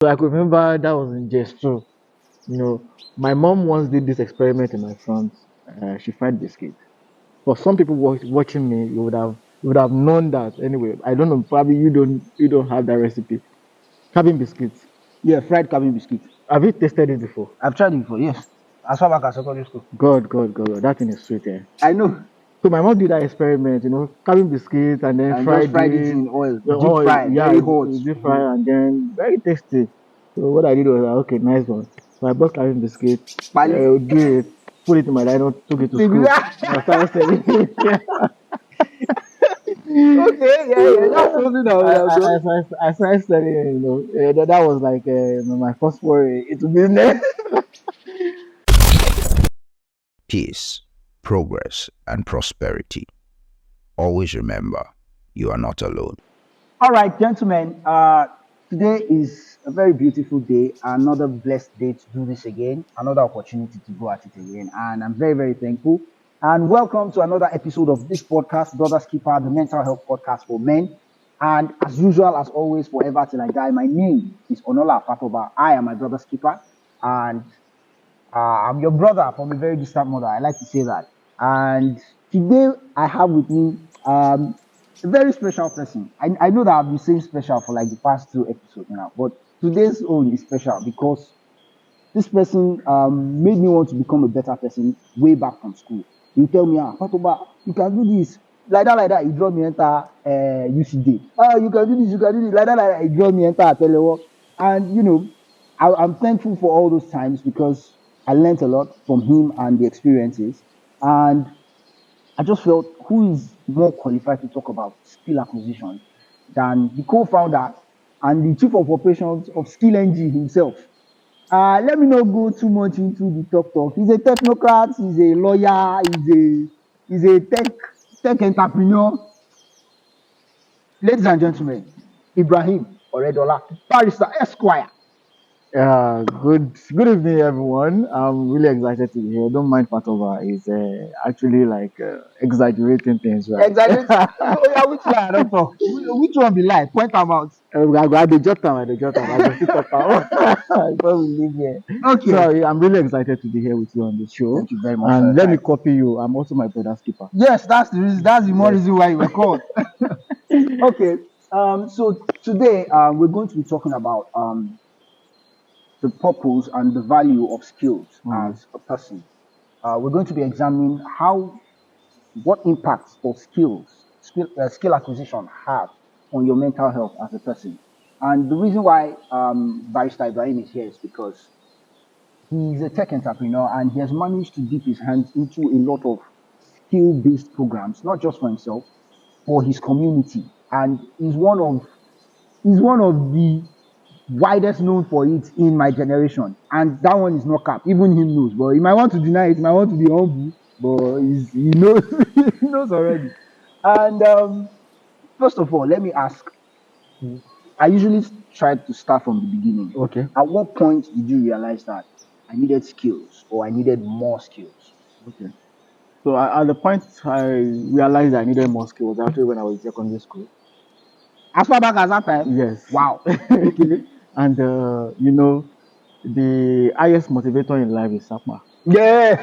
So I could remember that was in just two. You know, my mom once did this experiment in my front. She fried biscuit. For some people watching me, you would have known that. Anyway, I don't know. Probably you don't have that recipe. Cabin biscuits. Yeah, fried cabin biscuit. Have you tasted it before? I've tried it before, yes. As far back as secondary school. God, that thing is sweet. Eh? I know. So my mom did that experiment. Cabin biscuit and then And just fried fried it it. in oil. The Deep oil, fry, yeah, very hot. deep fry and then very tasty. So what I did was okay, nice one. So I bought cabin biscuit, Pali. do it, put it in my dino, took it to school. And I started selling it. Okay, yeah, that's something I would have done. I started selling it, that was like my first foray into business. Peace, progress, and prosperity. Always remember, you are not alone. All right, gentlemen. Today is a very beautiful day. Another blessed day to do this again. Another opportunity to go at it again, and I'm very, very thankful. And welcome to another episode of this podcast, Brothers Keeper, the mental health podcast for men. And as usual, as always, forever till I die, my name is Onola Fatoba. I am my brother's keeper, and I'm your brother from a very distant mother. I like to say that. And today I have with me a very special person. I know that I've been saying special for like the past two episodes now, but today's own is special because this person made me want to become a better person way back from school. You tell me, Fatoba, you can do this. Like that, he draw me enter UCD. You can do this, you can do this. Like that, he draw me enter Telework. And, I'm thankful for all those times because I learned a lot from him and the experiences. And I just felt who is more qualified to talk about skill acquisition than the co-founder and the chief of operations of Skill NG himself. Let me not go too much into the talk. He's a technocrat, he's a lawyer, he's a tech entrepreneur. Ladies and gentlemen, Ibrahim Oredola, Barrister Esquire. Good evening, everyone. I'm really excited to be here. Don't mind Patova. He's actually like exaggerating things, right? Exaggerate. So yeah, which lie I don't talk? Which one be lie? Point them out. I dey jot am, I dey jot am. I go still talk am before we leave here. Okay. So I'm really excited to be here with you on the show. Thank you very much for And your let me time. copy you. I'm also my brother's keeper. Yes, that's the reason. That's the more Yes. reason why you were called. Okay. So today we're going to be talking about the purpose and the value of skills as a person. We're going to be examining what impact does skill acquisition have on your mental health as a person. And the reason why Barrister Ibrahim is here is because he's a tech entrepreneur and he has managed to dip his hands into a lot of skill-based programs, not just for himself, for his community. And he's one of the widest known for it in my generation. And that one is not cap. Even him knows. But he might want to deny it, he might want to be humble, but he knows he knows already. And first of all, let me ask. I usually try to start from the beginning. Okay. At what point did you realize that I needed skills or I needed more skills? Okay. So at the point I realized I needed more skills actually when I was in secondary school. As far back as that time? Yes. Wow. Okay. And the highest motivator in life is SAPMA. Yeah.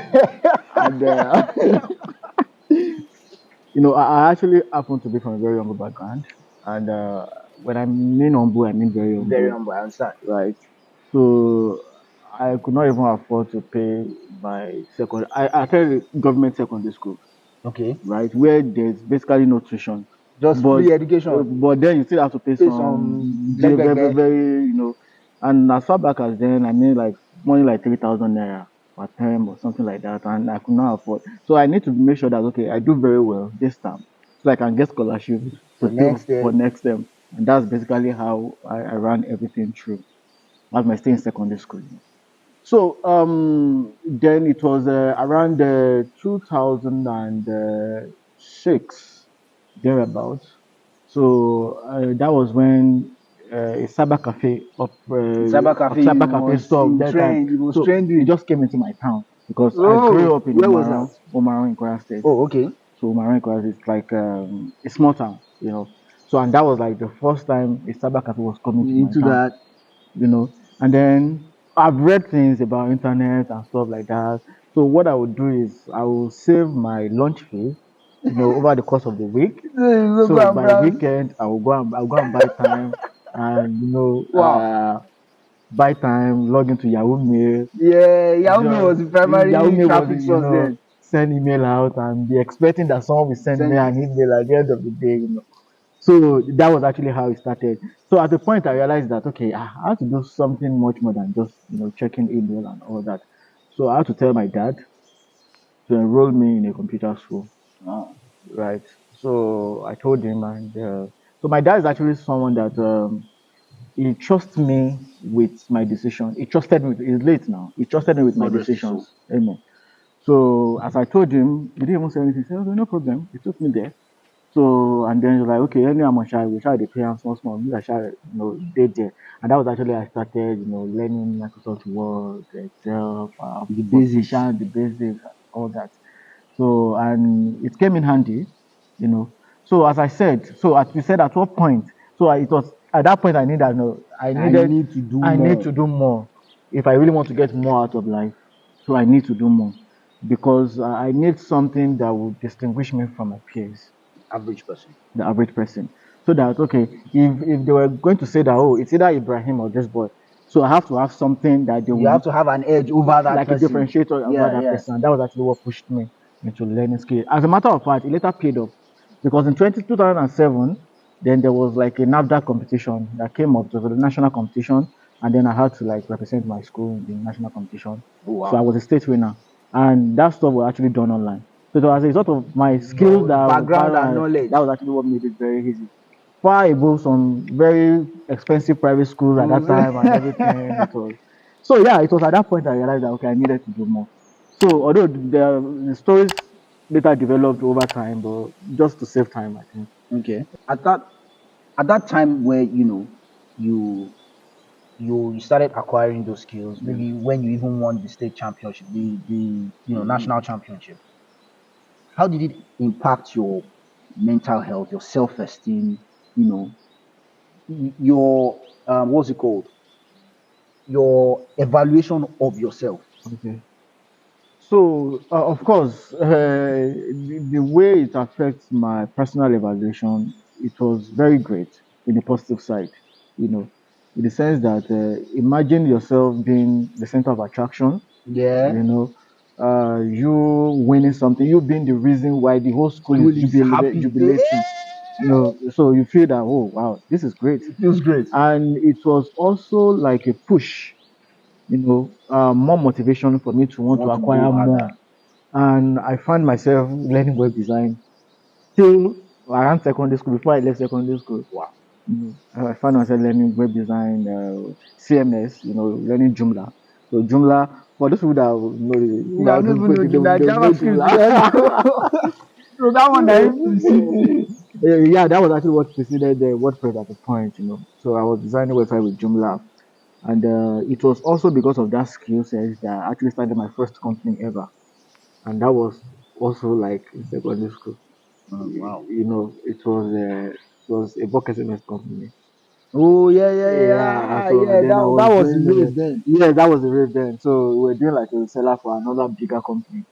And I actually happen to be from a very humble background. And when I mean humble, I mean very humble. Very humble, I understand. Right. So I could not even afford to pay my second. I attended government secondary school, Okay. right, where there's basically no tuition. Just But free education. but then you still have to pay Pay some some very, very, beg. very, and as far back as then, I mean like money like 3,000 naira per term or something like that, and I could not afford. So I need to make sure that okay, I do very well this time, so I can get scholarship For to pay next for year. next term, and that's basically how I ran everything through as my stay in secondary school. So then it was around 2006 thereabouts. So that was when a cyber cafe Cyber cafe, cyber cafe stopped in that time. trend. It was So trending. it just came into my town because I grew Oh, up in where was Umaran, that? Umaran in Kwara State. Oh, okay. So Umaran in Kwara State is like a small town. So and that was like the first time a cyber cafe was coming to my Into town. that. you know. And then I've read things about internet and stuff like that. So what I would do is I will save my lunch fee, over the course of the week. So you go So go and by browse. weekend, I'll go and buy time and Wow. buy time, log into Yahoo Mail. Yeah, Yahoo Me Just was the Yahoo primary Mail was, traffic source then. send email out and be expecting that someone will send me Send it. an email at the end of the day. So that was actually how it started. So at the point I realized that okay, I had to do something much more than just checking email and all that. So I had to tell my dad to enroll me in a computer school, Oh, right? So I told him, and so my dad is actually someone that he trusts me with my decision. He trusted me. He's late now. He trusted me with my God rest his soul. decisions. Amen. So as I told him, he didn't even say anything. He said, okay, no problem. He took me there. So and then he's like, okay, any amount shall we try to pay him small small. I shall did there. And that was actually I started, learning Microsoft Word, Excel, The basics. Position, the basics, all that. So and it came in handy, you know. So as I said, so as we said at what point, so it was at that point I needed, I need to do I need to more. do more if I really want to get more out of life. So I need to do more because I need something that will distinguish me from my peers, Average person. the average person. So that okay, if they were going to say that oh it's either Ibrahim or this boy, so I have to have something that they You will have to have an edge over that like a person. differentiator about Yeah, that yeah. person. And that was actually what pushed me into learning skill. As a matter of fact, it later paid off because in 2007, then there was like a NAFDAC competition that came up. It was a national competition, and then I had to like represent my school in the national competition. Oh So I wow. was a state winner, and that stuff was actually done online. So it was as a result of my skills Your background and that knowledge. was actually what made it very easy. Far above some very expensive private schools at that Schools. time and everything. It was so yeah, it was at that point I realized that okay, I needed to do more. So although the stories later developed over time, but just to save time, I think. Okay. At that time where you you started acquiring those skills, Yeah. maybe when you even won the state championship, the national Mm, championship, how did it impact your mental health, your self-esteem, you know, your what's it called? Your evaluation of yourself. okay. So of course, the way it affects my personal evaluation, it was very great in the positive side. You know, in the sense that imagine yourself being the center of attraction. Yeah. You know, you winning something, you being the reason why the whole school is School is happy. jubilating. So you feel that oh wow, this is great, It feels great. and it was also like a push. More motivation for me to want to Want to go acquire more, harder. and I found myself learning web design till around secondary school. Before I left secondary school, Wow. I found myself learning web design, CMS, learning Joomla. So Joomla, for those people that Me, I don't even know they Jumla. will know JavaScript. Yes. Joomla. So that one that precedes. Yeah, that was actually what preceded the WordPress at the point. So I was designing website with Joomla, and it was also because of that skill set that I actually started my first company ever, and that was also like in secondary school. Oh, wow. It was a bucket MS company. Oh yeah, yeah, Yeah, yeah, so yeah. then I That was was the doing wave then. yeah, that was the rave then. So we were doing like a seller for another bigger company.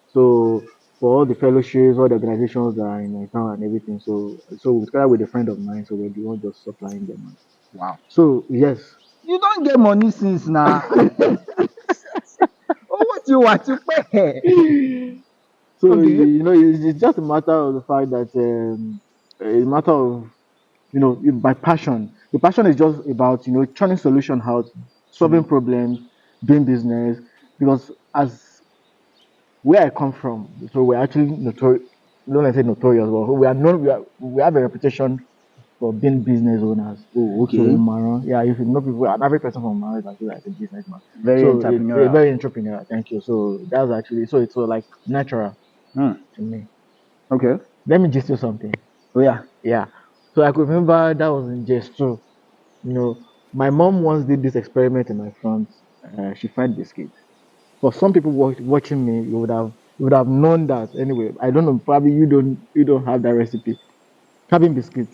So for all the fellowships, all the organizations that are in my town and everything. So we started with a friend of mine, so we're the one just supplying them. Wow. So yes. You don't get money since now. Oh, what you want to pay? So Okay. it's just a matter of the fact that a matter of by passion. The passion is just about turning solution out, solving To problems, doing business. Because as where I come from, so we're actually notorious. Don't let say notorious, but we are known. We have a reputation for being business owners. oh, So in okay. Mara, yeah, if you know people, an average person from Mara is actually like a businessman. Very So it's a entrepreneurial. very entrepreneurial. Thank you. So that's actually so it's like natural Hmm. to me. Okay. Let me just do something. Oh yeah. Yeah. So I could remember that was in JS2. My mom once did this experiment in my front. She fried biscuit. For some people watching me, you would have known that. Anyway, I don't know. Probably you don't have that recipe. Cabin biscuit.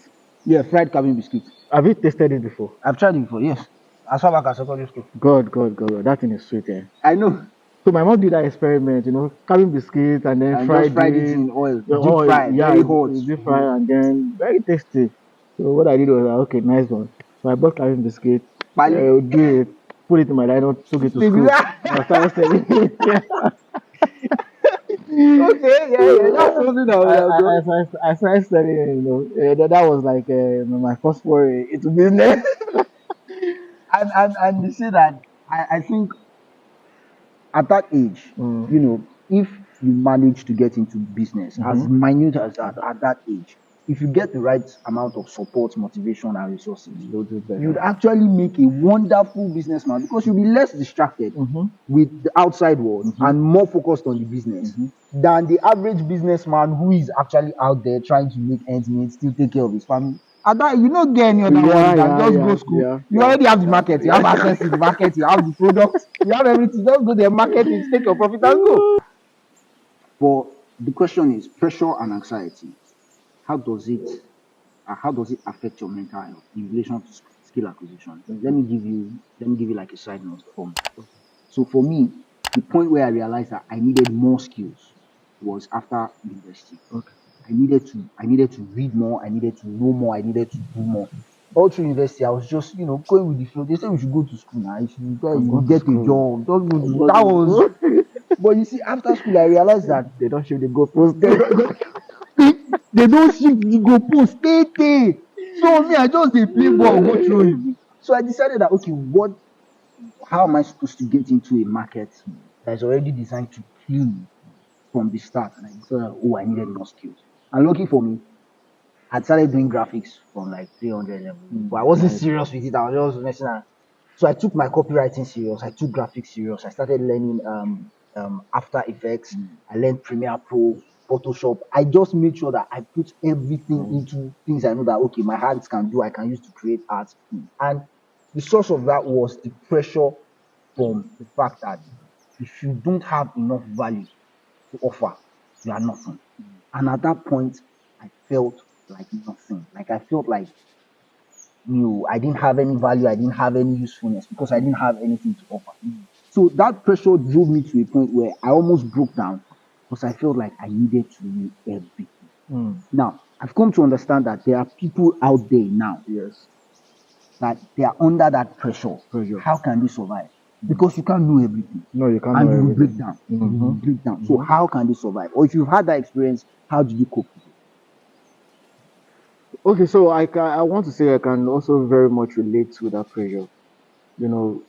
Yeah, fried cabin biscuit. Have you tasted it before? I've tried it before. Yes. As far back as secondary school. God, that thing is sweet, eh? I know. So my mom did that experiment, carving biscuits and then And just fried fried it it. in oil, The deep oil, fry, yeah, very hot. deep fry and then very tasty. So what I did was, okay, nice one. So I bought carving biscuit, Pali. do it, put it in my nylon, took it to Baby. school. And I started selling it. Okay, yeah, yeah. That's something I would have done. I started selling it, that was like my first foray into business. And they say that I think at that age, Mm, if you manage to get into business, as mm-hmm. minute as that, at that age, if you get the right amount of support, motivation, and resources, They'll do you'd better. actually make a wonderful businessman because you'll be less distracted Mm-hmm. with the outside world Mm-hmm. and more focused on the business Mm-hmm. than the average businessman who is actually out there trying to make ends meet, still take care of his family. And that you don't get any other worry Yeah, than yeah, just go yeah, school. yeah, You yeah, already have the yeah, market, you have yeah. access to the market, you have the products, you have everything. Just go there, market it, take your profit and go. But the question is pressure and anxiety. How does it how does it affect your mental health in relation to skill acquisition? Let me give you like a side note for me. So for me, the point where I realized that I needed more skills was after university. Okay. I needed to read more, I needed to know more, I needed to do more. All through university, I was just going with the flow. They say we should go to school now. I'm You going to get a school. job. Just go I'm to going that to was. school. But you see, after school, I realized that They don't show the goalpost. they don't they, they don't shift the goalpost. Stay. So me, I just dey play ball, go throw it. So I decided that okay, how am I supposed to get into a market that is already designed to kill me from the start? And I decided, oh, I needed more skills. And lucky for me, I started doing graphics from like 300 level, but I wasn't Nice serious one. with it. I was just messing around. So I took my copywriting serious. I took graphics serious. I started learning After Effects. I learned Premiere Pro, Photoshop. I just made sure that I put everything Mm, into things I know that okay, my hands can do. I can use to create art. And the source of that was the pressure from the fact that if you don't have enough value to offer, you are nothing. And at that point, I felt like nothing. Like I felt like I didn't have any value, I didn't have any usefulness because I didn't have anything to offer. So that pressure drove me to a point where I almost broke down because I felt like I needed to know everything. mm, Now, I've come to understand that there are people out there now yes. that they are under that pressure. Pressure. How can they survive? Because you can't know everything No, you can't know and you will break everything. down. You Mm-hmm. will break down. So, Mm-hmm. how can they survive? Or if you've had that experience, how did you cope with it? Okay, so I want to say I can also very much relate to that pressure. You know,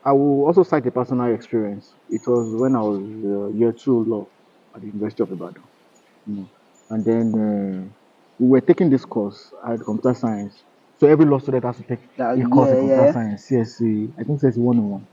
I will also cite a personal experience. It was when I was year two law at the University of Ibadan. And then we were taking this course at computer science. So every law student has to take a course in Yeah, computer yeah. science, CSC, I think CSC 101.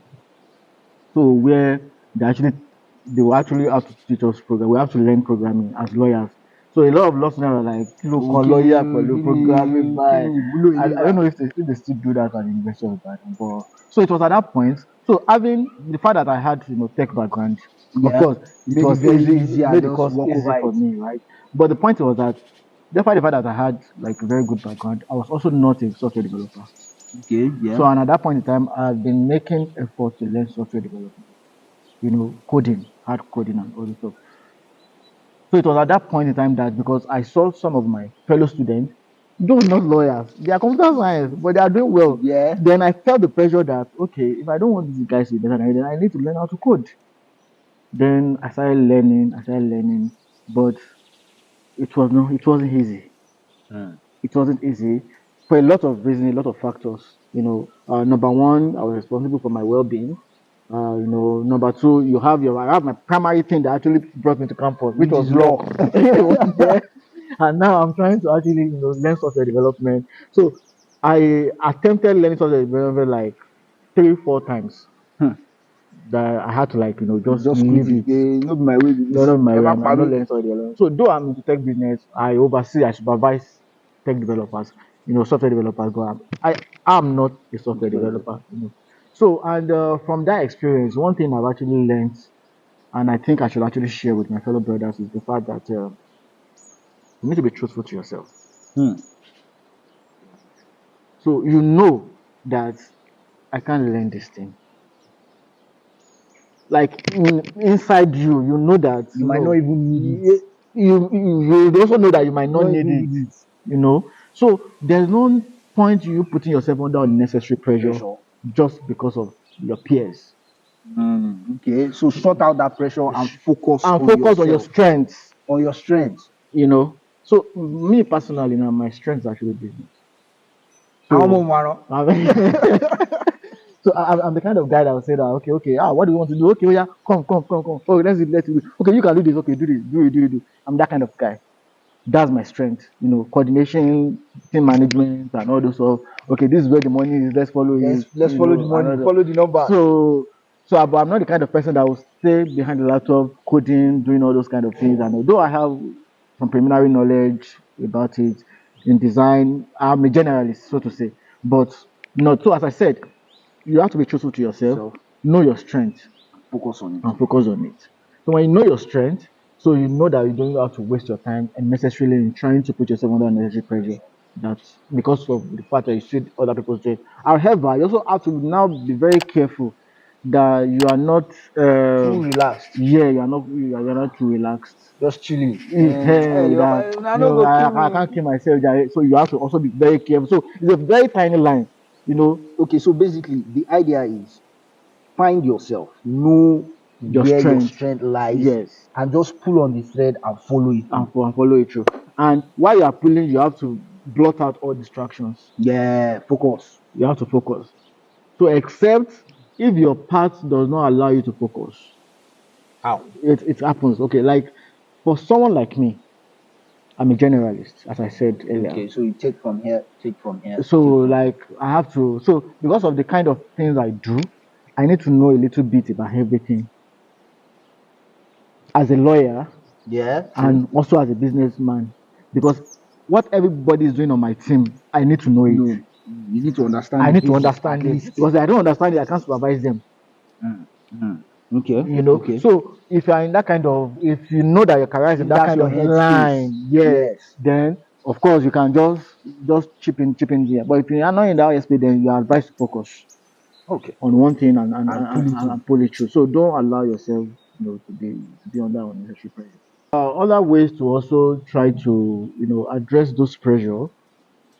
So where they were actually have to teach us program. We have to learn programming as lawyers. So a lot of law students are like, kilo kan Okay, lawyer pẹ̀lú programming kí by. ni ìwúlò I don't eléyà? know if they still do that at the University of Ibadan, but so it was at that point. So having the fact that I had tech background, of Yeah, course, it made it was very easy. It easier. made the Just course walk easy over for it. me, right? But the point was that despite the fact that I had like a very good background, I was also not a software developer. Okay, yeah. So and at that point in time, I've been making effort to learn software development, coding, hard coding, and all this stuff. So it was at that point in time that because I saw some of my fellow students, those not lawyers, they are computer science, but they are doing well. Yeah. Then I felt the pressure that okay, if I don't want these guys to be better than me, then I need to learn how to code. Then I started learning, but it wasn't easy. Mm. It wasn't easy for a lot of reasons, a lot of factors. Number one, I was responsible for my well-being. Number two, I have my primary thing that actually brought me to campus, which Which was is law. law. It was there. And now I'm trying to actually, learn software development. So I attempted learning software development like 3, 4 times. Hmm. That I had to like, just Just quit leave it. it. No be my way be None this. of my way. Ever I'm not pami. learning software development. So though I'm into tech business, I supervise tech developers, software developers. But I'm not a software developer. So and from that experience, one thing I've actually learned, and I think I should actually share with my fellow brothers, is the fact that you need to be truthful to yourself. Hmm. So you know. that I can't learn this thing. Like inside you, you know that You might not even need it. you also know that you might not Not need even it. need it. You know, so there's no point you putting yourself under unnecessary pressure Pressure. just because of your peers. Okay, so sort out that pressure and focus And on focus on your yourself, strengths. on your strengths. You know, so me personally, now my strength is actually business. How So much, I mean, so I'm the kind of guy that will say that okay, what do you want to do? Okay, oh yeah, come. Oh, let's do it. Okay, you can do this. Okay, do it. I'm that kind of guy. That's my strength. You know, coordination, team management, and all those stuff. Okay, this is where the money is. Let's follow it. Let's You follow the know, money, another. follow the numbers. But I'm not the kind of person that will stay behind the laptop coding, doing all those kind of things. And although I have some preliminary knowledge about it in design, I'm a generalist, so to say. But not so. As I said, you have to be truthful to yourself, So know your strength, focus on it. and focus on it. So when you know your strength, so you know that you don't have to waste your time unnecessarily in trying to put yourself under unnecessary pressure. That's because of the fact that you see other people's strength. However, you also have to now be very careful that you are not, Too relaxed, you're not too relaxed. just chilling. Hey, that I no go kill I me. can't kill myself. So you have to also be very careful. So it's a very tiny line, you know, Okay, so basically, the idea is find yourself, know your where your strength. strength lies, Yes. and just pull on the thread and follow it And, through. and follow it through. And while you are pulling, you have to blot out all distractions. Yeah, focus. You have to focus. So, except if your path does not allow you to focus, How? it happens. Okay, like for someone like me, I'm a generalist, as I said earlier. Okay, so you take from here, take from here, So, take from like, I have to, so because of the kind of things I do, I need to know a little bit about everything as a lawyer here. Yeah, and true. also as a businessman. Because what everybody is doing on my team, I need to know it. No, you need to understand I the need to basics at understand it least. because I don't understand it. I can't supervise them. Mm, mm. Okay, You know, okay. so if you're in that kind of, if you know that your career is in If that that's kind your of headspace, line, yeah, yes. then of course you can just chip in there. But if you are not in that headspace, then you are advised to focus Okay. on one thing and And pull it through. and pull it through. So don't allow yourself, to be under unnecessary pressure. Other ways to also try to address those pressure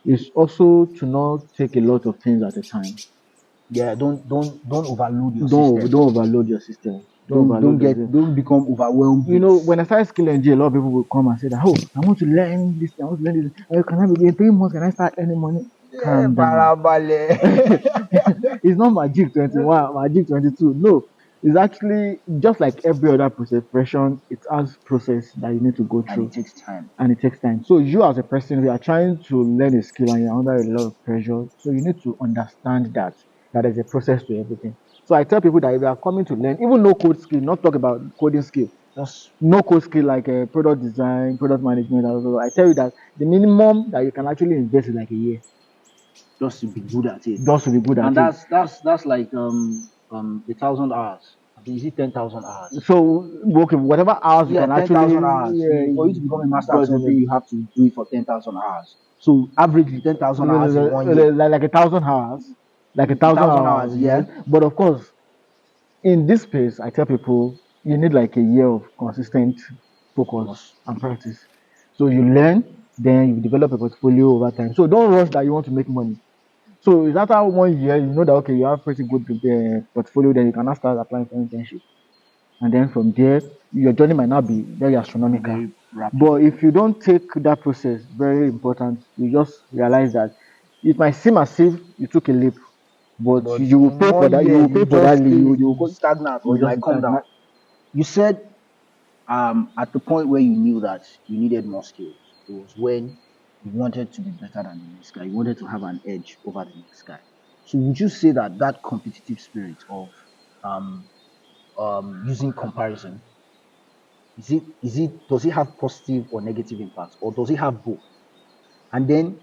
is also to not take a lot of things at a time. Yeah, don't overload your Don't system. overload your system. Don't overload your system. Don't become overwhelmed with. When I started skill NG, a lot of people will come and say that, oh, I want to learn this, I want to learn this. Can I be in 3 months? Can I start earning money? Yeah, Calm down. parabale. It's not Magic 21, Magic 22. No, it's actually just like every other process, pressure, it has process that you need to go And through it takes time. and it takes time. So you as a person, we are trying to learn a skill and you're under a lot of pressure. So you need to understand that there's a process to everything. So I tell people that if they are coming to learn, even no code skill, not talk about coding skill, Just no code skill like product design, product management. I tell you that the minimum that you can actually invest is like a year just to be good at it. just to be good And at it. that's like 1,000 hours. I mean, is it 10,000 hours? So okay, whatever hours you Yeah, can 10,000 hours. For you to become a master at something, you have to do it for 10,000 hours. So averagely 10,000 hours in 1 year. like 1,000 hours, like a A thousand thousand hours, hours, yeah. yes. But of course, in this space, I tell people you need like a year of consistent focus Focus. and practice. So you learn, then you develop a portfolio over time. So don't rush that you want to make money. So is after 1 year, you know that okay, you have pretty good portfolio, then you can now start applying for internship. And then from there, your journey might not be very astronomical. Very rapid. But if you don't take that process very important, you just realize that it might seem as if you took a leap, but But you will in pay for one that. You year, will pay you for that. just stay You will go. stagnant or You you just might come down. You said at the point where you knew that you needed more skills, it was when you wanted to be better than the next guy. You wanted to have an edge over the next guy. So would you say that that competitive spirit of um, using comparison does it have positive or negative impacts, or does it have both? And then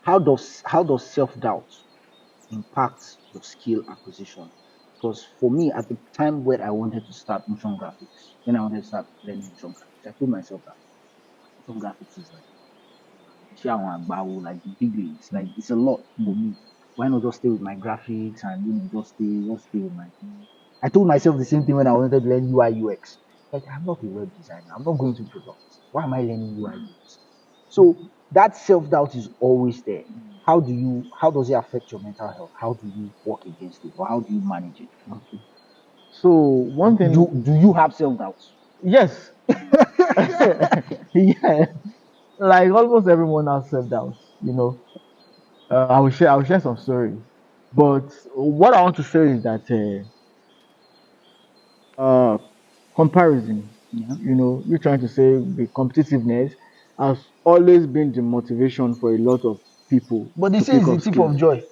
how does self-doubt impact your skill acquisition? Because for me, at the time when I wanted to start motion graphics, when I wanted to start learning motion graphics, I told myself that motion graphics is like the big leagues. Like it's a lot for me. Why not just stay with my graphics and just stay with my thing? I told myself the same thing when I wanted to learn UI UX. Like I'm not a web designer. I'm not going to products. Why am I learning UI UX? So that self doubt is always there. How does it affect your mental health? How do you work against it, or how do you manage it? Okay. So one thing, Do you have self doubt? yes, yeah, like almost everyone has self doubt. I will share some stories, but what I want to say is that comparison. Yeah. You're trying to say the competitiveness has always been the motivation for a lot of people But they to say pick it's up the thief of skills. joy.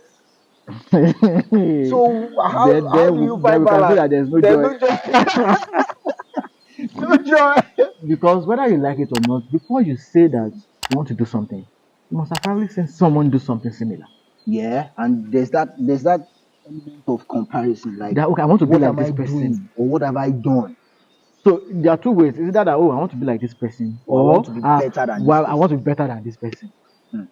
So how do you Then find we can say balance? that there's no There's joy. no joy. No joy. Because whether you like it or not, before you say that you want to do something, you must have probably seen someone do something similar. Yeah, and there's that element of comparison. Like, That okay, I want to be what like am I this person. doing, or what have I done, So there are two ways. Is that oh, I want to be like this person, or I want to or be better than this well, I want person. to be better than this person. Hmm.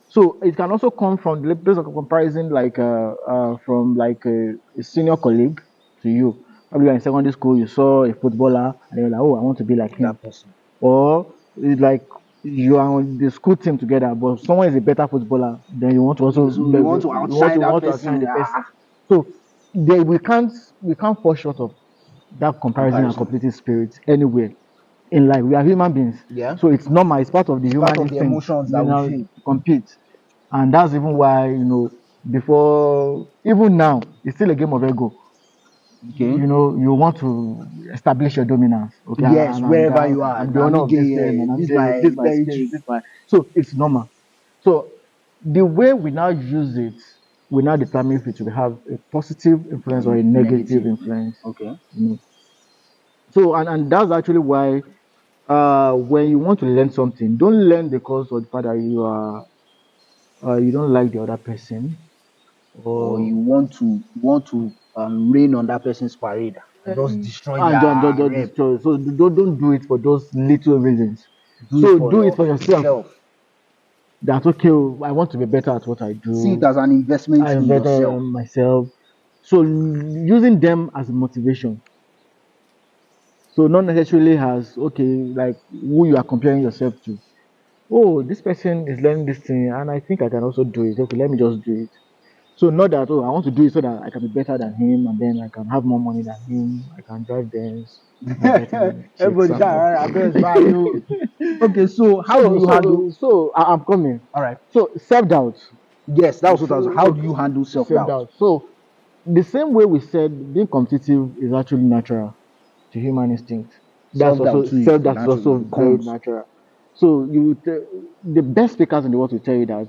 So it can also come from the place of comparison, like from like a senior colleague to you. Probably you're in secondary school, you saw a footballer, and you're like, oh, I want to be like him. That person. Or it's like you are on the school team together, but someone is a better footballer, then you want to Okay, also so you want to outshine you that want to outshine person. the person. So we can't fall short of that comparison and Comparison. competitive spirit anywhere in life. We are human beings, Yeah, so it's normal. It's part of the it's human part of the instinct, emotions that we feel. to compete, and that's even why before even now it's still a game of ego. Okay. You want to establish your dominance. Okay, Yes, I'm the wherever guy. you are. I'm the Now owner me of get this thing, and this my this is my skills. territory. So it's normal. So the way we now use it, we now determine if it will have a positive Or influence or a negative negative. influence. Okay. You know. So and that's actually why when you want to learn something, don't learn because of the fact that you don't like the other person, Or or you want to rain on that person's parade and just destroy and their don't rep. destroy. So don't do it for those little reasons. Do it So for do it for yourself. yourself. That okay, oh, I want to be better at what I See it do. as an investment I in invest yourself. in myself. So using them as motivation. So not necessarily as okay, like who you are comparing yourself to. Oh, this person is learning this thing, and I think I can also do it. Okay, let me just do it. So not that oh, I want to do it so that I can be better than him, and then I can have more money than him. I can drive Benz, I get chicks Everybody and shout, all. "Ah, best value." Okay, so how do so you handle? so so I'm coming. All right. So self doubt. Yes, that was what I was. How do So you handle self self doubt? doubt. So the same way we said being competitive is actually natural to human instinct. That's Self doubt also too is self. That is natural. also It very comes. natural. So the best speakers in the world will tell you that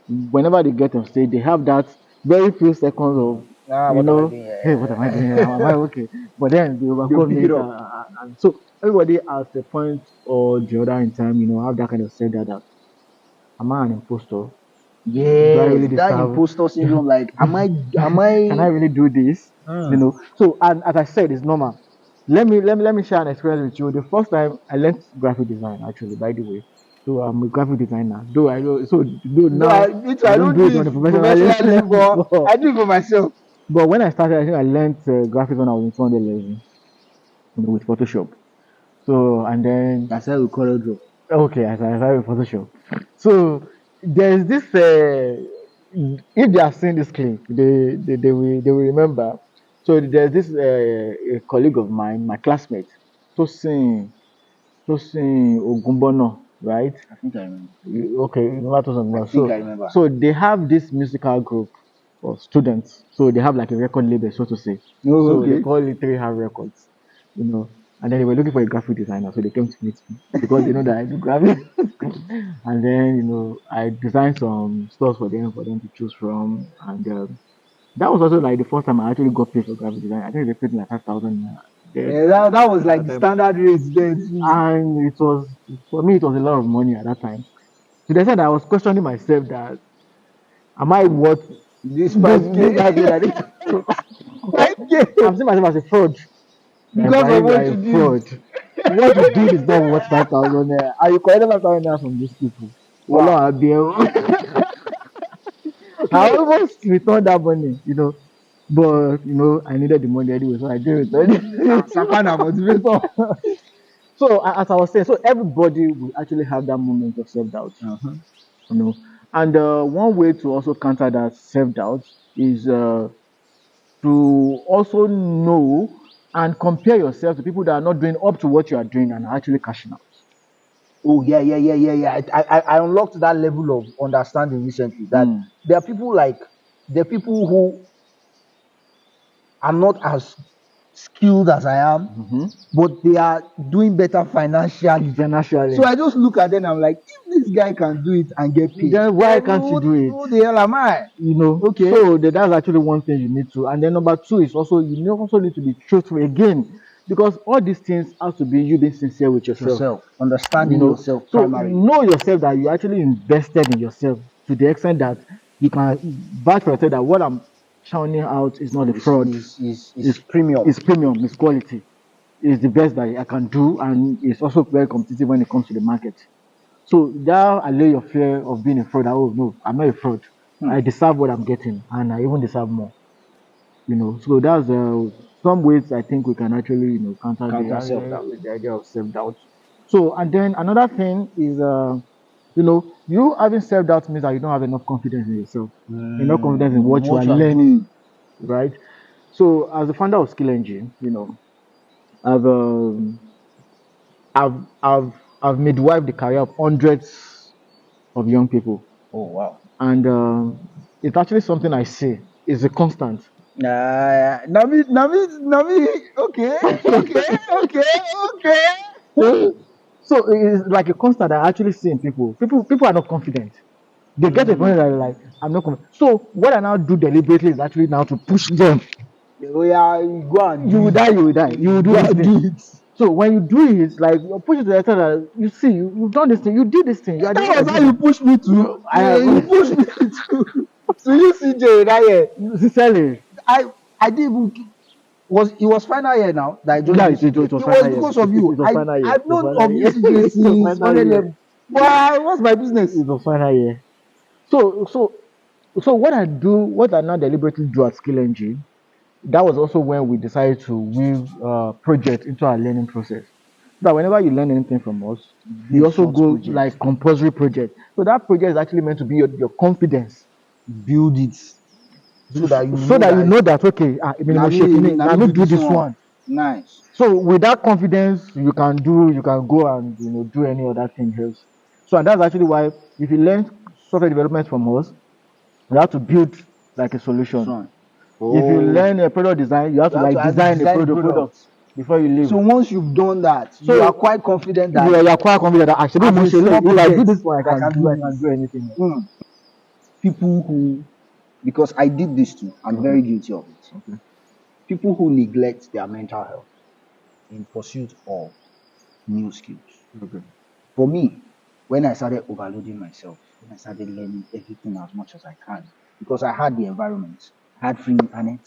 whenever they get on stage, they have that very few seconds of What am I doing hey, what am I doing? here? Am I okay? But then they They'll overcome pick it it, up. and so everybody at a point or the other in time, have that kind of said that am I an impostor? Do I Yes, really that deserve? imposter syndrome. Like, am Can I? I really do this? So and as I said, it's normal. Let me share an experience with you. The first time I learned graphic design, actually, by the way. So I'm a graphic designer. Though I know, so though No, now I I don't don't do do it on it a professional professionally, but level. I do it for myself. But when I started, I think I learned graphics when I was in 200 level, with Photoshop. So and then That's how we call it. okay, I started with Photoshop. So there's this. If they have seen this clip, they will remember. So there's this a colleague of mine, my classmate, Tosin Tosin Ogumbono, right? I think I remember. Okay, you remember Tosin I Ogumbono. think So I remember. so they have this musical group of students. So they have like a record label, so to say. Oh, So they okay. call it Three Have Records, you know. And then they were looking for a graphic designer, so they came to meet me because they know that I do graphics. And then I designed some stores for them to choose from, and that was also like the first time I actually got paid for graphic design. I think they paid me like 5,000 there Yeah, that was at like that the time, standard rates then too. and it was for me it was a lot of money at that time. To the extent I was questioning myself that am I worth This this 5K. 5K that I'm 5K seeing myself as a fraud. Like because of you are what a you did. fraud. What you did is not worth 5,000 naira. And you collected 5,000 naira from these people. Wow. Ọlọ́run á bí ẹ o. I almost returned that money, but I needed the money anyway, so I did return it. Sapana motivator. So as I was saying, so everybody will actually have that moment of self doubt, Uh-huh. you know. And one way to also counter that self doubt is to also know and compare yourself to people that are not doing up to what you are doing and are actually cashing out. Oh yeah. I unlocked that level of understanding recently that Mm. there are people like there are people who are not as skilled as I am, Mm-hmm. but they are doing better financially. Financially, So I just look at them. I'm like, if this guy can do it and get paid, then why then can't you do it? who the hell am I? Okay, So that's actually one thing you need to. And then number two is also also need to be truthful again, because all these things has to be you being sincere with yourself. yourself, understanding yourself So primarily. know yourself that you actually invested in yourself to the extent that you can vouch for yourself that what I'm churning out is not a fraud. Is premium. It's premium, it's quality, it's the best that I can do, and it's also very competitive when it comes to the market. So that allay your fear of being a fraud. Oh no, I'm not a fraud. Hmm. I deserve what I'm getting, and I even deserve more. So that's some ways I think we can actually counter Counter self doubt. the idea of self doubt. So and then another thing is you having self doubt means that you don't have enough confidence in yourself, enough confidence in what you What are you are learning, doing. right? So as the founder of Skill Engine, I've um, I've I've I've midwifed the career of hundreds of young people, Oh wow. and it's actually something I see is a constant. Nami. Okay, okay, okay, okay. So it's like a constant I actually see in people. People are not confident. They get to a point that they're like, I'm not confident. So what I now do deliberately is actually now to push them. Oh yeah, you go and You do will it. die, you will die. You will do Go this and thing. do it. So when you do it, like you push it to the extent that you see you've done this thing, you did this thing, you are the one That that was how did you it. pushed me to. I Yeah, have you pushed me to you CJ that year. sincerely. I didn't even it was final year now that I joined Yeah, you CJ. it was It was final year. because of It you. was final year. I've It was known final of you year. CJ It was since final 100 year. level. Why? What's my business? It was final year. So so so what I now deliberately do at Skill Engine, that was also when we decided to weave project into our learning process. So that whenever you learn anything from us, you Build also short go project. like compulsory project. So that project is actually meant to be your confidence, Build it so that you so know that you that know that okay, na now me me do do this this one. one. Nice. So with that confidence, you can go and do any other thing else. So and that's actually why if you learn software development from us, you have to build like a This solution. one. If you Oh, learn a product design, you have you to have to like design a design the product product. before you leave. So once you've done that, you are So quite confident you that are quite confident that actually as a small if I do project, this one, I can do I this. can do anything else. Hmm. People who, because I did this too, I'm Okay. very guilty of it. Okay. People who neglect their mental health in pursuit of new skills. Okay. For me, when I started overloading myself, when I started learning everything as much as I can, because I had the environment, I had free internet,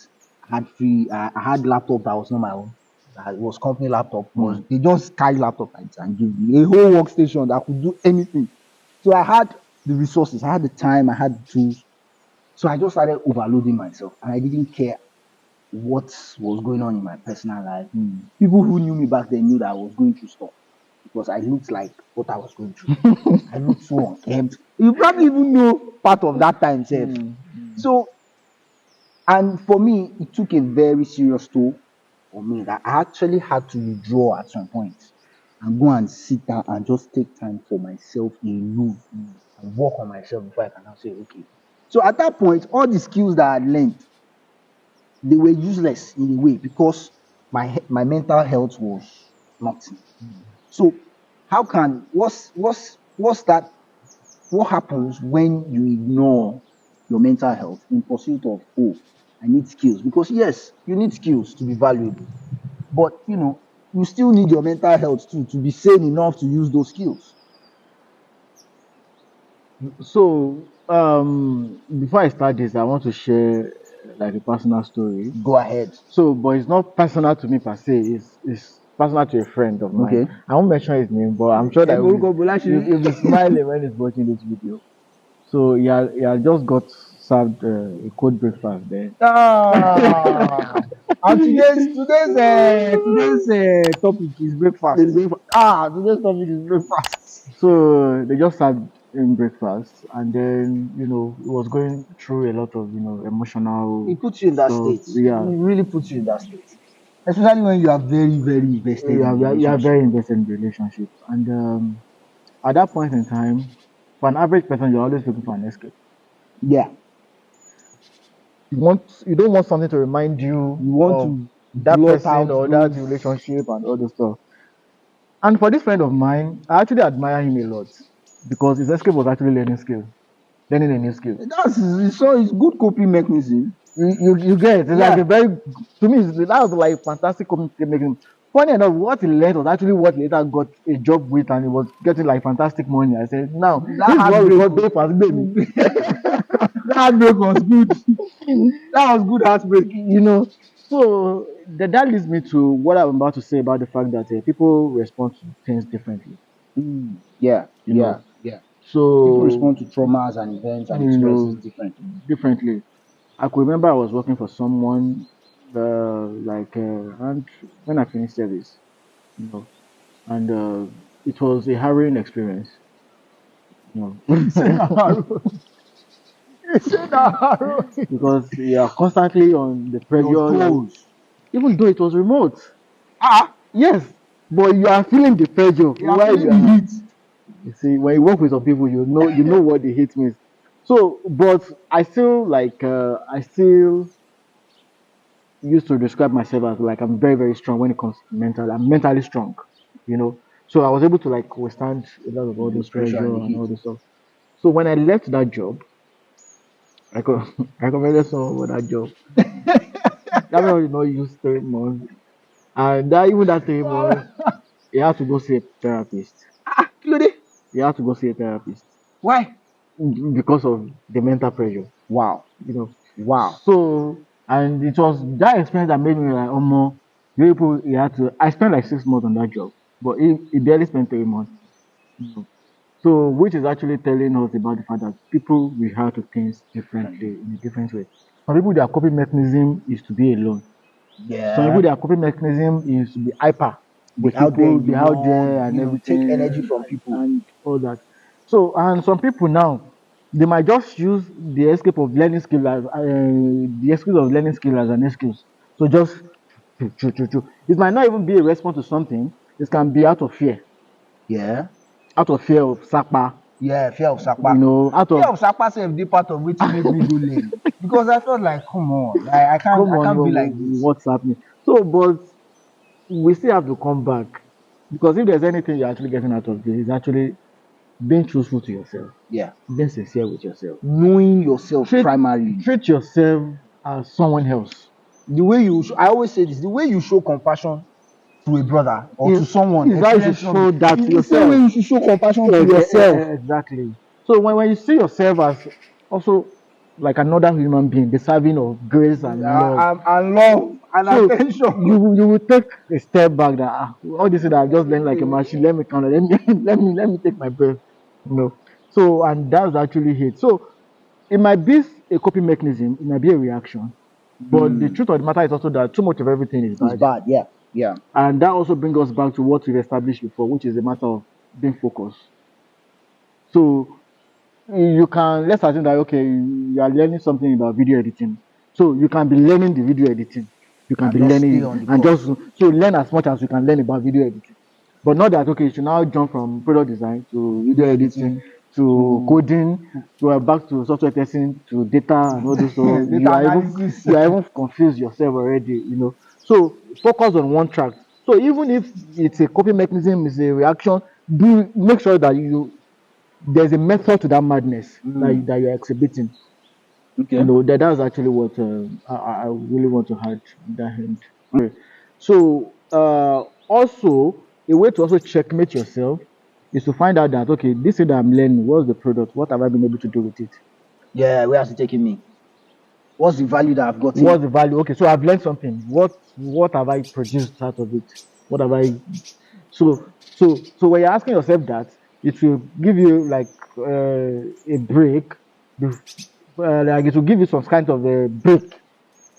I had laptop that was not my own. That was company laptop. Was Hmm. they just carry laptop and give me a whole workstation that could do anything. So I had the resources, I had the time, I had the tools. So I just started overloading myself, and I didn't care what was going on in my personal life. People who knew me back then knew that I was going through stuff because I looked like what I was going through. I looked so unkempt. You probably even know part of that time, Seth. Hmm. So, and for me, it took a very serious toll on me that I actually had to withdraw at some point and go and sit down and just take time for myself alone and work on myself before I can now say, okay. So at that point, all the skills that I had learned, they were useless in a way because my mental health was nothing. So how can what's that what happens when you ignore your mental health in pursuit of I need skills? Because yes, you need skills to be valuable, but you still need your mental health too to be sane enough to use those skills. So before I start this, I want to share like a personal story. Go ahead. So, but it's not personal to me per se. It's personal to a friend of mine. Okay. I won't mention his name, but I'm sure that Morúkọ Bọ́láṣirí. he'll be smiling when he's watching this video. So he had just got served a cold breakfast there. Ah, and today's topic is breakfast. Today's topic is breakfast. So they just served him breakfast, and then it was going through a lot of emotional It puts you in that stuff. state. It Yeah, really puts you in that state, especially when you are very, very invested in the you are relationship. very invested in the relationship, and at that point in time, for an average person, you're always looking for an escape. Yeah, You don't want something to remind you you want of to that blot person out or that those. relationship and all the stuff. And for this friend of mine, I actually admire him a lot because his escape was actually learning a new skill. It's good coping mechanism. You get it. It's like a Yeah, very to me that was like fantastic making. Funny enough, what he learned was actually what he later got a job with, and he was getting like fantastic money. I said, now that this is what we heartbreak. call breakfast, baby. That heartbreak was good. That was good heartbreak. So that leads me to what I'm about to say about the fact that people respond to things differently. Yeah, You yeah, know, yeah. People so respond to traumas and events and you experiences know differently. differently. I could remember I was working for someone, and when I finished service, you know, and it was a harrowing experience, He said Naharo. He said Naharo. because you are constantly on the Your pressure, toes. even though it was remote. Ah, Yes, but you are feeling the pressure you are while feeling you the are. heat. You see, when you work with some people, you know what the hate means. So, but I still used to describe myself as like I'm very very strong when it comes to mental. I'm mentally strong, you know. So I was able to like withstand a lot of all The those pressure pressure and the and heat. all this stuff. So when I left that job, I recommended someone for that job. That man did not use 3 months, and that 3 months, he had to go see a therapist. Kí ló dé? He had to go see a therapist Why? because of the mental pressure, Wow. you know. Wow. So, and it was that experience that made me like, oh more, you people, he had to. I spent like 6 months on that job, but he barely spent 3 months. You know. So, which is actually telling us about the fact that people react to things differently in a different way. Some people, their coping mechanism is to be alone. Some people, Yeah. their coping mechanism is to be hyper Be with out there people, in the be out world, there and take everything energy from people. and all that. So, and some people now, they might just use the escape of learning skill as the excuse of learning skill as an excuse. So just it might not even be a response to something. It can be Yeah. out of fear of sapa, Yeah, fear of Sapa. out Fear of of Sapa self dey part of wetin make me go learn. Because I felt like, come on, like come I on, can't be like this. what's happening? So, but we still have to come back because if there's anything you're actually getting out of this, it's actually being truthful to yourself, Yeah. being sincere with yourself. Knowing yourself Treat primarily. treat yourself as someone else. The way I always say this, the way you show compassion to a brother or Is to someone is how you should experiencing something, show that is to the same way yourself. you should show compassion to Yes, yourself. exactly. So when you see yourself as also like another human being deserving of grace and love, And love and so attention. you will take a step back that all this that I just learned like a machine. Let me count. Let me let me take my breath. So and that's actually it. So it might be a coping mechanism. It might be a reaction. But the truth of the matter is also that too much of everything is It's bad. bad, yeah. Yeah. And that also brings us back to what we've established before, which is a matter of being focused. So you can let's assume that okay, you are learning something about video editing. So you can be learning the video editing. You can And be just stay learning on the and just course. so learn as much as you can learn about video editing. But not that okay, you should now jump from product design to video Video editing editing to to coding to back to software testing to data and all those stuff. data analysis. You are even confused yourself already. So focus on one track. So even if it's a coping mechanism, it's a reaction, do make sure that there's a method to that madness that you're exhibiting. Okay. That's actually what I really want to add on that end. So also a way to also checkmate yourself is to find out that okay, this thing that I'm learning, what's the product? What have I been able to do with it? Yeah, where has it taken me? What's the value that I've What's gotten? the value? Okay, so I've learned something. What have I produced out of it? What have I so when you're asking yourself that, it will give you like a break like it will give you some kind of a break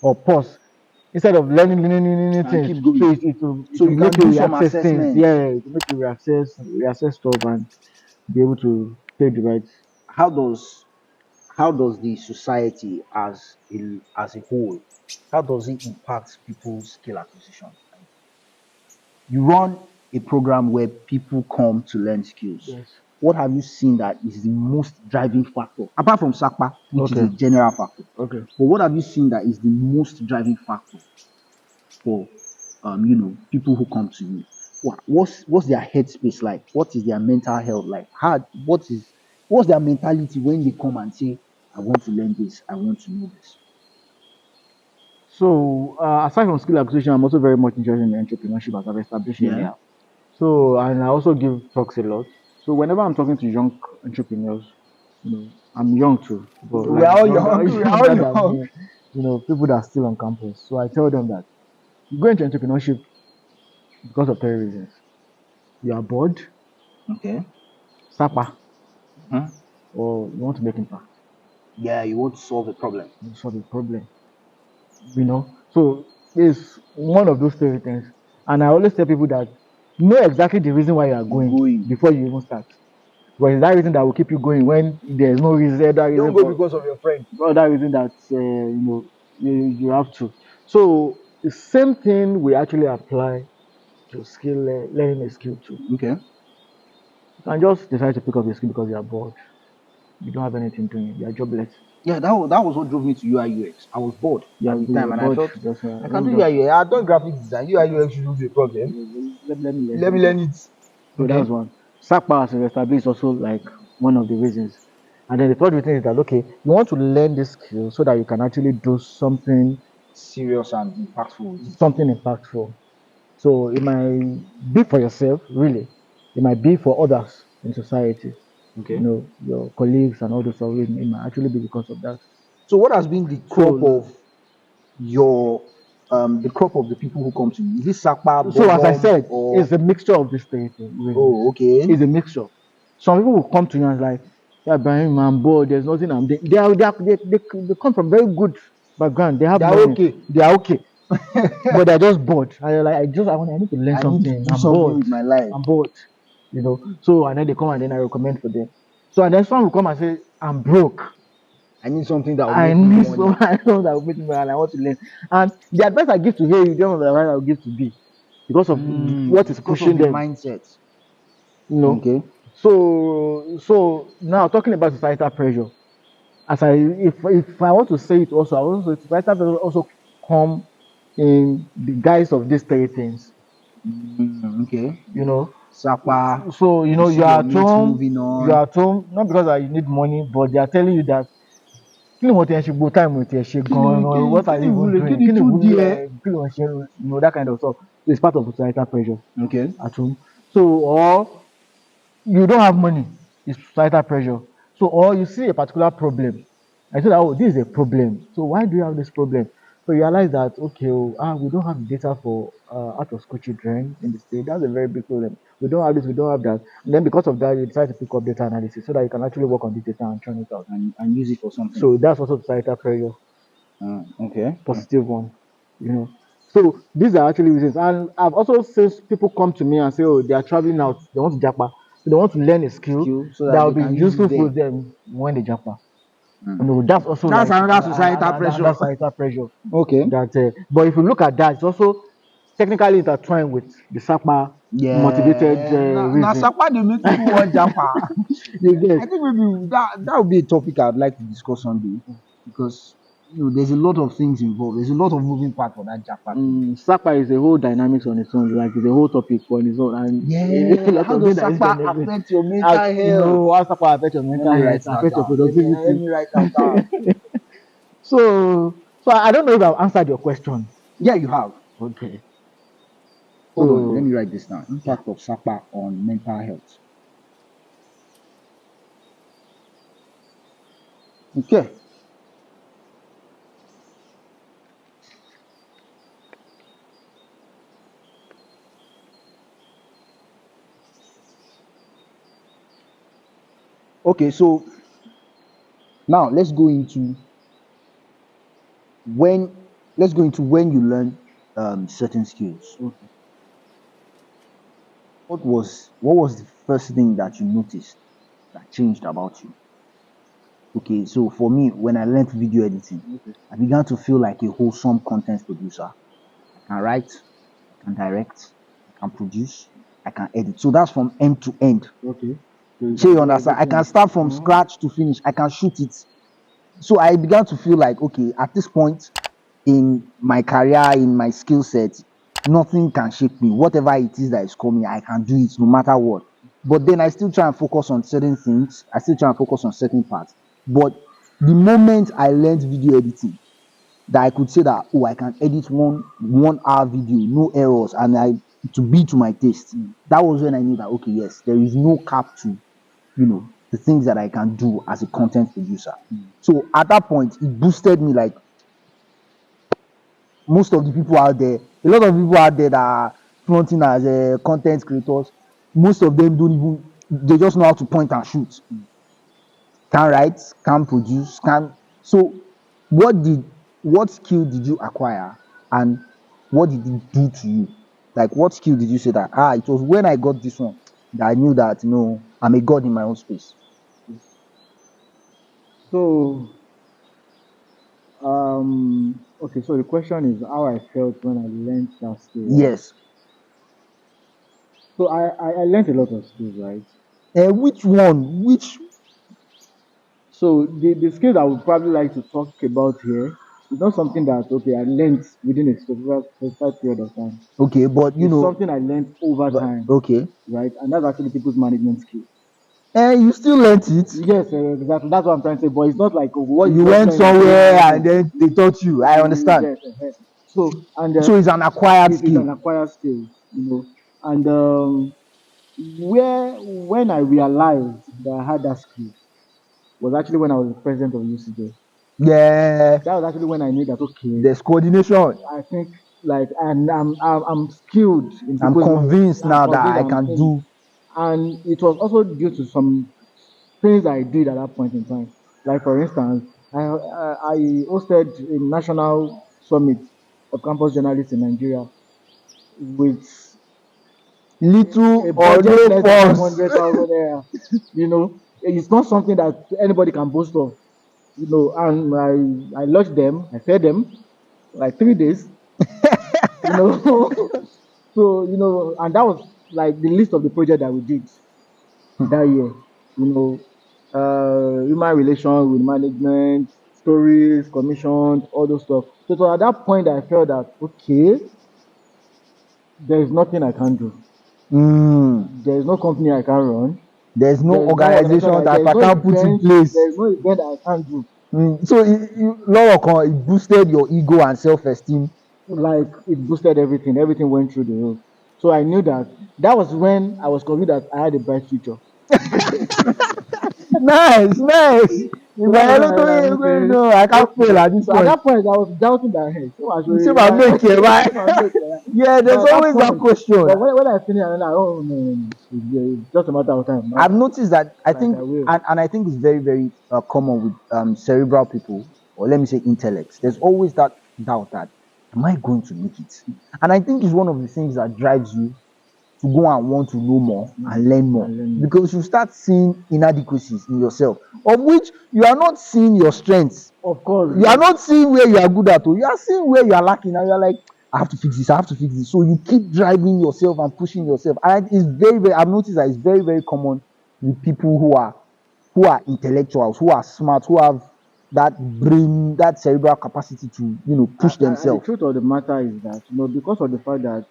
or pause instead of learning And things. keep So going. it So will you make can you do some reaccess things. assessments. Yeah, it will make you reassess stuff and be able to take the right. How does the society as a whole, how does it impact people's skill acquisition? Like, you run a program where people come to learn skills. Yes. What have you seen that is the most driving factor, apart from SAPA, which is Okay. a general factor? Okay. But what have you seen that is the most driving factor for people who come to you? What's their headspace like? What is their mental health like? What's their mentality when they come and say, I want to learn this, I want to know this? So aside from skill acquisition, I'm also very much interested in entrepreneurship as I've established Yeah. earlier. So and I also give talks a lot. So whenever I'm talking to young entrepreneurs, I'm young too, but We're like all younger, young. We're all younger than young. me, people that are still on campus. So I tell them that you go into entrepreneurship because of three reasons. You are bored, Okay. sapa, Mhm. or you want to make impact. Yeah, you want to solve a problem. You solve a problem. So it's one of those three things. And I always tell people that know exactly the reason why you are going Going. before you even start. But it's that reason that will keep you going when there's no reason, that Don't reason go for because of your friend. that reason that you have to. So the same thing we actually apply to learning a skill too. Okay. You can just decide to pick up a skill because you are bored. You don't have anything doing. You are jobless. Yeah, that was what drove me to UI UX. I was bored at the time You're and I bored. felt Just I let can me do just UI UX. I've done graphic design. UI UX shouldn't be a problem. let me learn Let me something. learn it. So Okay. that's one. Sack power as established is also like one of the reasons. And then the third reason is that okay, you want to learn this skill so that you can actually do Serious and impactful with it. something impactful. So it might be for yourself, really. It might be for others in society. Okay. Your colleagues and all those stuff. It might actually be because of that. So what has been the crop So of your the crop of the people who come to you? Is it Sapa, so as I Bobom, said, or it's a mixture of these three reasons. oh okay. It's a mixture. Some people will come to you and like, yeah, Brian, I'm bored. There's nothing I'm doing. They come from very good background. They have They're money. okay. They are okay, but they're just bored. And they're like, I need to learn I need to something. do I'm something bored. with my life. I'm bored. So and then they come and then I recommend for them. So and then someone will come and say, I'm broke. I need something that will I make me need money. someone I know that will make me and I want to learn. And the advice I give to here, you don't know the advice I will give to B because of what is Because of pushing the them. mindset. You know. Okay. So now talking about societal pressure, as I if I want to say it also, I want to say societal pressure also come in the guise of these three things. Okay. You know, Sapa, so you see you are your at mates home, moving you on. are at home not because you need money, but they are telling you that kí ni wọ́n ti ẹ̀ ṣe gbogbo time with ẹ̀ ṣe gan-an what are you even doing kí ni ìwúlò ẹ̀ kí ni wọ́n ṣe that kind of stuff. So it's part of societal pressure Okay. at home. So or you don't have money, it's societal pressure. So, or you see a particular problem, I say that, oh, this is a problem. So, why do you have this problem? So, you realize that, okay, we don't have data for out of school children in the state. That's a very big problem. We don't have this, we don't have that. And then, because of that, you decide to pick up data analysis so that you can actually work on this data and turn it out. And use it for something. So, that's also societal pressure, Okay. positive one, you know. So, these are actually reasons. And I've also seen people come to me and say, oh, they are traveling out, they want to japa. So they want to learn a skill Skill so that that will they be can use it useful for there. them when they japa. That's also That's like another societal pressure. another societal pressure. Okay. But if you look at that, it's also technically intertwined with the SAPA motivated Yeah. Now reason. Sapa they make people want Japa. You get I think maybe that would be a topic I'd like to discuss someday because there's a lot of things involved. There's a lot of moving parts for that Japa thing. SAPA is a whole dynamics on its own, like it's a whole topic on its own, and a Yeah. lot How of things does that is Sapa benefit. affect your As mental health? how SAPA affect your Let mental me health, write that affect your down. Let productivity. me write that down. So I don't know if I've answered your question. Yeah, you have. Okay. Hold on. Let So me write this down. yeah. Impact of Sapa on mental health. Okay. Okay. So Now when let's go into when you learn certain skills. Okay. What was the first thing that you noticed that changed about you? Okay, so for me, when I learned video editing, Okay. I began to feel like a wholesome content producer. I can write, I can direct, I can produce, I can edit. So that's from end to end. Okay. So you So can you do understand? I can everything. start from Uh-huh. scratch to finish. I can shoot it. So I began to feel like, okay, at this point in my career, in my skill set, nothing can shake me. Whatever it is that is coming, I can do it no matter what. But then I still try and focus on certain things. I still try and focus on certain parts. But the moment I learned video editing, that I could say that, oh, I can edit 1 hour video, no errors, and I to be to my taste. Mm. That was when I knew that, okay, yes, there is no cap to the things that I can do as a content producer. Mm. So at that point, it boosted me like most of the people out there. A lot of people out there that are fronting as content creators, most of them don't even, they just know how to point and shoot. Mm. Can write, can produce, can. So what did what skill did you acquire, and what did it do to you? Like, what skill did you say that, it was when I got this one that I knew that, I'm a god in my own space? So, okay, so the question is how I felt when I learned that skill, right? Yes. So I learned a lot of skills, right? Which one? Which? So the skill I would probably like to talk about here is not something that okay I learned within a specific period of time. Okay, but It's something I learned over time, okay. right? And that's actually people's management skill. You still learnt it. Yes, exactly. That's what I'm trying to say. But it's not like oh, what you You just went learn in school. somewhere and then they taught you. I understand. Yes, so and So it's an acquired it's skill. an acquired skill, And where when I realized that I had that skill was actually when I was the president of UCJ. Yeah, That was actually when I knew that okay, there's coordination. I think like and I'm skilled in I'm people's mind. convinced I'm now that convinced I I'm can in, do. and it was also due to some things I did at that point in time. Like for instance, I hosted a national summit of campus journalists in Nigeria with Little a or budget no less than five force. hundred thousand naira. It's not something that anybody can boast of. And I lodged them, I fed them like 3 days. You know, so and that was like the list of the project that we did that year. You know, human relations with management, stories, commissions, all those stuff. So it was at that point that I felt that okay, there is nothing I can do. Mm, There is no company I can run. there's no There is no organization organization that that there is I no can't put in event. place. There is no event that I can't do. So it boosted your ego and self-esteem. Like it boosted everything. Everything went through the roof. So I knew that was when I was convinced that I had a bright future. Nice, nice. So If that was I when I don't realized, know, okay, no, I can't fail okay. at this So at point. that point, I was doubting that, hey, so I You see should, my make here, right? so I make it, right? Yeah, But there's at that always that point, question. but when I finished, I'm like, oh, no, no, no. It's just a matter of time. I've noticed that I Like think, I will. and I think it's very, very common with cerebral people, or let me say intellects. There's always that doubt that, am I going to make it? And I think it's one of the things that drives you to go and want to know more Mm. and learn more, And learn more. because you start seeing inadequacies in yourself, of which you are not seeing your strengths. Of course, You are not seeing where you are good at, you are seeing where you are lacking, and you're like, I have to fix this, I have to fix this. So you keep driving yourself and pushing yourself. And it's very, very, I've noticed that it's very, very common with people who are intellectuals, who are smart, who have that brain, that cerebral capacity to, push and the themselves. truth of the matter is that, because of the fact that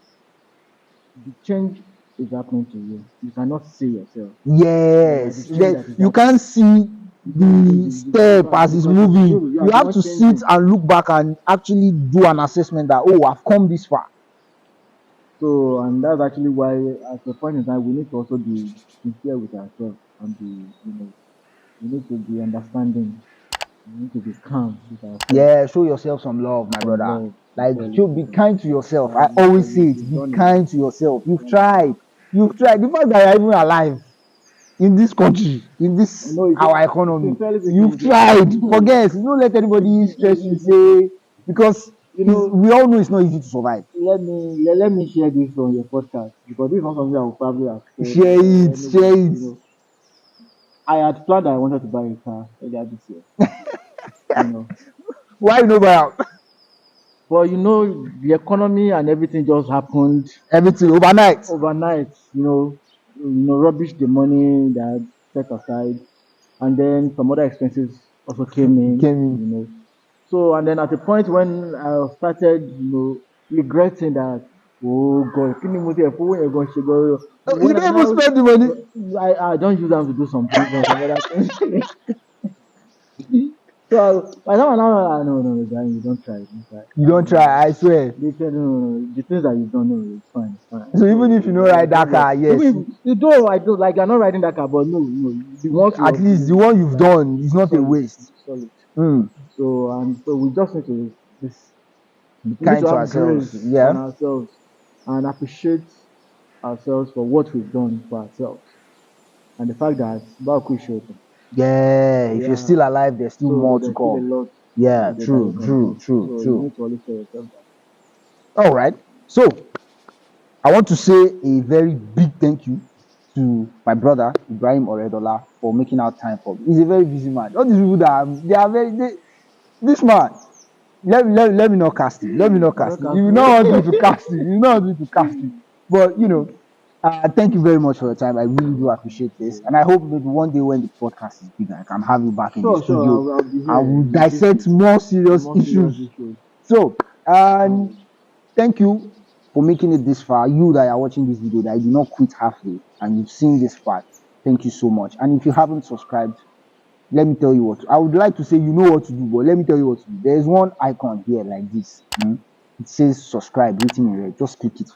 the change is happening to you, you cannot see yourself. Like the Yes, change that is you happening. can't see the step as it's Because it's moving. you are You the have one to sit changing. and look back and actually do an assessment that, oh, I've come this far. So, and that's actually why, at a point in time, we need to also be sincere with ourselves and we need to be understanding. We need to be calm with ourselves. Yeah, show yourself some love, my Some brother. love, Like, be sincerely. kind to yourself. I And always say it, you've be done a lot. kind to yourself. You've You've done a lot. tried. You've tried. The fact that you're even alive in this country, in this No, our economy. sincerely You've speaking, tried. Forget. Don't let anybody stress you. Say because you know, we all know it's not easy to survive. let me share this on your podcast because this is not something I will probably have said Share it. Share anywhere. it. I had planned that I wanted to buy a car earlier this year. You know, Why you know about but the economy and everything just happened everything overnight? overnight. Rubbish the money that I had set aside, and then some other expenses also came in. Came in. So and then at the point when I started, regretting that, oh God, kí ni mo tiẹ̀ fowó yẹn gan ṣe gan? Oh, you When I don't even now, spend the money. I don't use them to do some things or some other things. So by the time I now, no, no, no, Brian, you don't try, don't try. You don't try. I swear. They said, no, no, no, the things that you don't know, it's fine, it's fine. So even if you know ride that car, yes, Even if you don't, I don't like you're not riding that car, but no, no, the ones at least the one you've done is not a solid, waste. solid. Mm. So we just need to this Be we need kind to to have ourselves. grace on Yeah. ourselves and appreciate ourselves for what we've done for ourselves. And the fact that Baku showed. Yeah. If you're Yeah. still alive, there's still So more to there's still a come. lot Yeah. that you True. can True. do. True. So you True. need to always tell yourself that. All right. So I want to say a very big thank you to my brother Ibrahim Oredola for making out time for me. He's a very busy man. All these people that they are very this man. Let me not cast him. Let me not I cast don't him. cast You will you. not want me to cast him. You will not want me to cast him. But thank you very much for your time. I really do appreciate this, and I hope maybe one day when the podcast is bigger, I can have you back in the Sure, sure. studio I'll be and here. we'll dissect more serious More serious issues. issues. So, Um, thank you for making it this far. You that are watching this video, that you did not quit halfway and you've seen this far, thank you so much. And if you haven't subscribed, let me tell you what. I would like to say you know what to do, but let me tell you what to do. There's one icon here like this. It says subscribe, written in red. Just click it.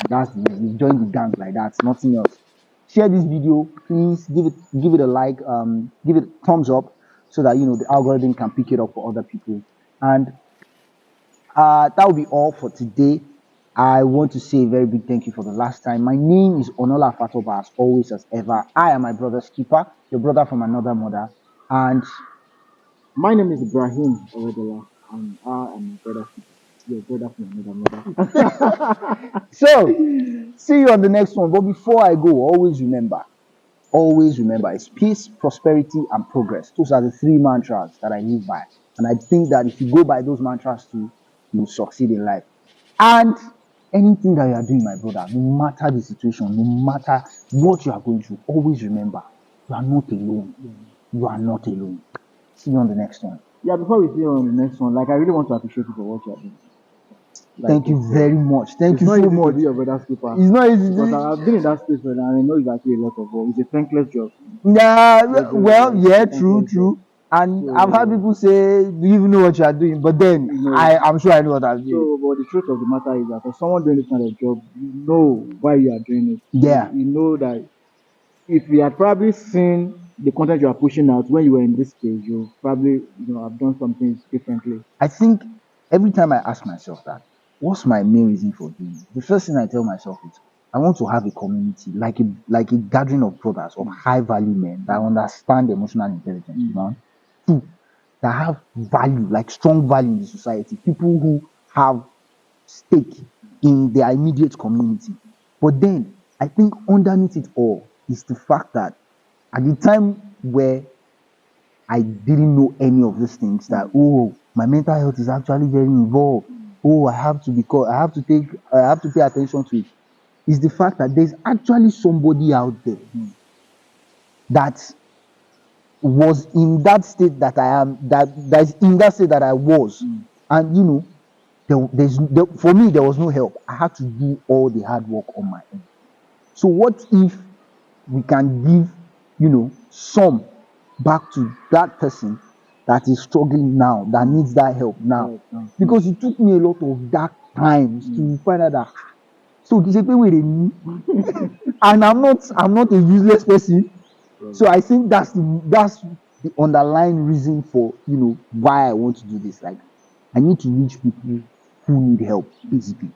That's you join the gang like that. Nothing else. Share this video, please. Give it a like. Give it a thumbs up so that the algorithm can pick it up for other people. And that will be all for today. I want to say a very big thank you for the last time. My name is Onola Fatoba, as always, as ever. I am my brother's keeper, your brother from another mother. And my name is Ibrahim Oredola, and I am your brother's keeper. Your brother from another mother. so, see you on the next one. But before I go, always remember, it's peace, prosperity, and progress. Those are the three mantras that I live by. And I think that if you go by those mantras too, you will succeed in life. And anything that you are doing, my brother, no matter the situation, no matter what you are going through, always remember, you are not alone. You are not alone. See you on the next one. Yeah, before we see you on the next one, like I really want to appreciate you for what you are doing. Like Thank you very much. Thank it's you not so easy to much. be your brother's keeper It's not easy. because I've been in that space for and I know it's actually a lot of work. It's a thankless job. Yeah, well, It's yeah, a true, thankless job. true. And I've had So people say, "Do you even know what you are doing?" But then you know, I'm sure I know what I'm doing. but the truth of the matter is that for someone doing this kind of job, you know why you are doing it. Yeah, You know that if you had probably seen the content you are pushing out when you were in this space, you probably have done some things differently. I think every time I ask myself that, what's my main reason for doing it? The first thing I tell myself is, I want to have a community, like a gathering of brothers, of high value men that understand emotional intelligence. One, two, that have value, like strong value in the society. People who have stake in their immediate community. But then I think underneath it all is the fact that at the time where I didn't know any of these things, that my mental health is actually very involved. I have to I have to pay attention to it. Is the fact that there's actually somebody out there that was in that state that I am, that's in that state that I was. And for me there was no help. I had to do all the hard work on my own. So what if we can give, some back to that person that is struggling now, that needs that help now? Because it took me a lot of dark times to find out that so this is where and I'm not a useless person. So I think that's the underlying reason for why I want to do this. Like, I need to reach people who need help, basically.